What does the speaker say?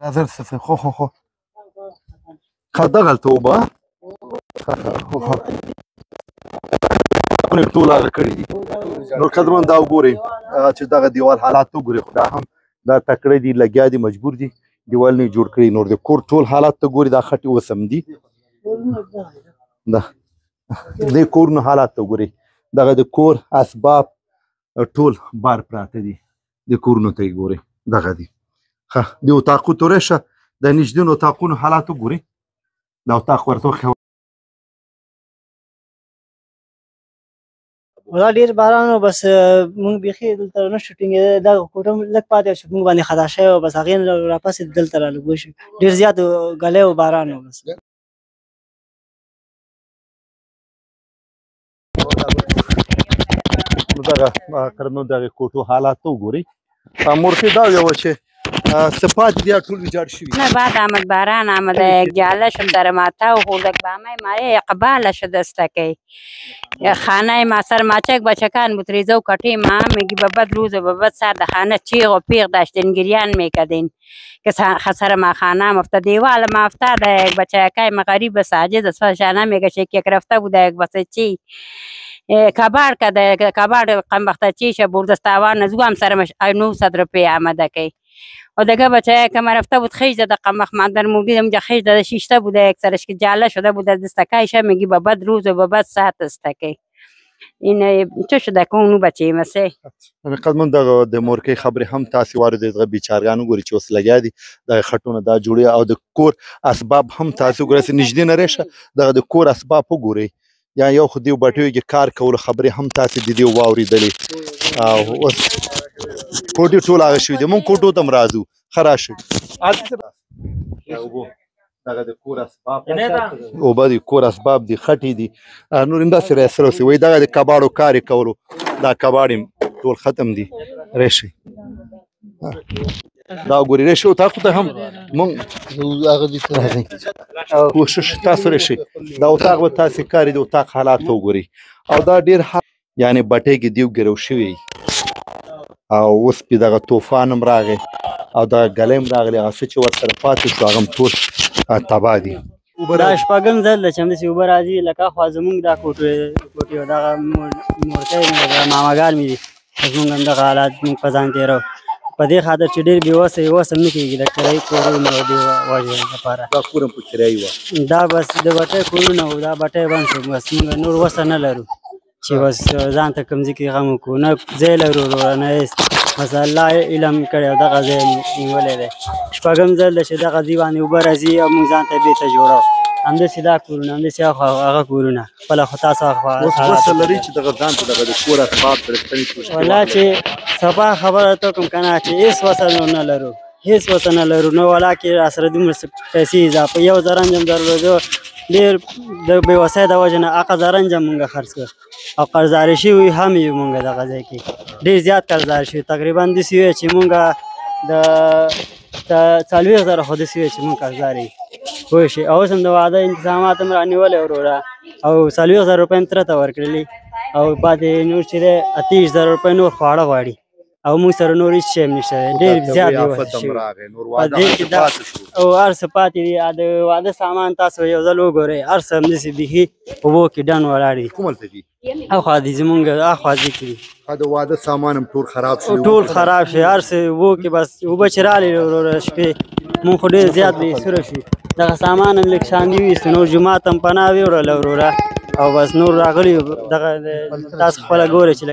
نظر صفر خو دغلته اوبه ټول هغه کړي دي. نور قدرمن دا وګورئ چې دغه دیوال حالات وګورئ، خو دا هم دا تکړه دي، لګیا دي، مجبور دي دیوال نه جوړ کړي. نور د کور ټول حالات ته ګوري، دا خټې اوس هم دي، د کورونو حالات ته ګورئ، دغه د کور اسباب ټول بار پراته دي، د کورونو ته یې ګورئ دغه دي. ښه د اطاقو ته ورشه، د نږدې اطاقونو حالات وګورئ. دا اطاق ورته وښیه. دا ډېر باران و، بس مونږ بیخي دلته نه شو ټینګېدی، دغه کوټه لږ پاتې شو مونږ باندې خطا شوی و، بس هغې نه راپسې دلته رالو پوه شو. ډېر زیات ګلی و باران و. بس دغه قدرمنو دغه کوټو حالات ته وګورئ. مورخې دا ویوه چې څه پاتې دي ټول ویجاړ شوي. نه بعد آمد باران آمده، یک جاله شد در ماتا و خوردک بامه مایه اقبال شد استکی خانه ما سر ماچک بچکان بطریزه و کٹی ما میگی ببد روز و ببد سر ده خانه چیغ و پیغ داشتین گریان میکدین که خسر ما خانه مفته دیوال ما افتاده یک بچکای مغریب ساجد سفشانه میگه شک یک رفته بوده یک بسه چی کبار کده کبار قمبخته چیشه بردستاوان نزو هم سرمش 900 روپیه آمده که و دیگه بچه که ما رفته بود خیش داده قمخ من در موردی اونجا خیش داده شیشته بوده یک سرش که جاله شده بوده دستکایش میگی با بد روز و با بد ساعت استکی این چه شده که اونو بچه مسه قدمن دغه د مورکۍ خبرې هم تاسې واورېدئ. دغه بیچارګان وګورئ چې اوس لګیا دي، دغه خټونه دا جوړوي او د کور اسباب هم تاسې وګورئ. نږدې نه رېشه دغه د کور اسباب وګورئ، یا یو خو دې بټیو کې کار کولو خبرې هم تاسې د دې واورېدلې. او اوس کوټې ټول هغه شوي دي، مونږ کوټو ته هم راځو. ښه راشئ. دغه د کور اسباب اوبه دي، کور اسباب دي، خټې دي، نور همداسې راسره اوسئ. وایي دغه د کباړو کار یې کولو، دا کباړ یې ټول ختم دي. راشئ دا وګورئ، راشئ اطاقو ته هم مونږ راځئ، کوشش تاسو راشئ. دا اطاق به تاسې کاري د اطاق حالات ته وګورئ. او دا ډېر یعنې بټۍ کې دیو ګرو شوي او اوس پې دغه طوفان هم راغی او دغه ګلی هم راغلی، هغه څه چې ورسره پاتې شو هغه هم ټول تباه دي. دا شپږم ځل ده چې همداسې اوبه راځي، لکه خوا زمونږ دا کوټې و دغه مورکۍ مې ده ماماګان مې دي، زمونږ هم دغه حالات مونږ په ځان تېروو په دې خاطر چې ډېر بېوسه یې وس هم نه کېږي د کرایي کورونو او دې وجې لپاره. دا کور هم په کرایي وه، دا بس د بټۍ کورونه وو، دا بټۍ بند شو، بس مونږ نور وسه نه لرو چې بس ځان ته کوم ځای کې غم وکړو، نه ځای لرو وروره نه هېڅ. بس الله علم کړی او دغه ځای نیولی دی. شپږم ځل ده چې دغه ځای باندې اوبه راځي او مونږ ځان ته بېرته جوړو. همداسې دا کورونه، همداسې هغه کورونه خپله خو تاسو وسه لري چې دغه ځان ته دغه د کور اسباب درستنې والله چې صفا خبره ته کوم که نه چې هېڅ وسه نه لرو، هېڅ وسه نه لرو، نه ولا کې راسره دومره پیسې اضافه. یو زرنج هم درلودو، ډېر د بېوسۍ د وجې نه هغه زرنج هم مونږ خرڅ کړ او قرضداري شوي هم یو مونږ دغه ځای کې ډېر زیات قرضدار شوي، تقریبا داسې وی چې مونږ د 40,000 خو داسې وی چې مونږ قرضدار یو پوه شئ. او اوس هم د واده انتظامات هم رانیولی وروره او 40,000 روپۍ هم تره ته ورکړلي او پاتې نور چې دی 28,000 روپۍ نور خواړه غواړي او موږ سره نور هېڅ شی هم نشته دی، ډېر زیات بېوسه شوي او هر څه پاتې دي. د واده سامان تاسو یو ځل وګورئ، هر څه همداسې بیخي اوبو کې ډن ولاړ دي. کوملته دي؟ اخوا دي زمونږ اخوا ځای کې دي. د واده سامان هم ټول خراب شوي، ټول خراب شوي، هر څه اوبو کې بس اوبه چې رالې وروره شپې مونږ خو ډېر زیات بې سوره شو. دغه سامان هم لږ شاندي ویستو، نور جومات هم پناه ویوړله وروره او بس نور راغلي دغه تاسو خپله ګورئ چې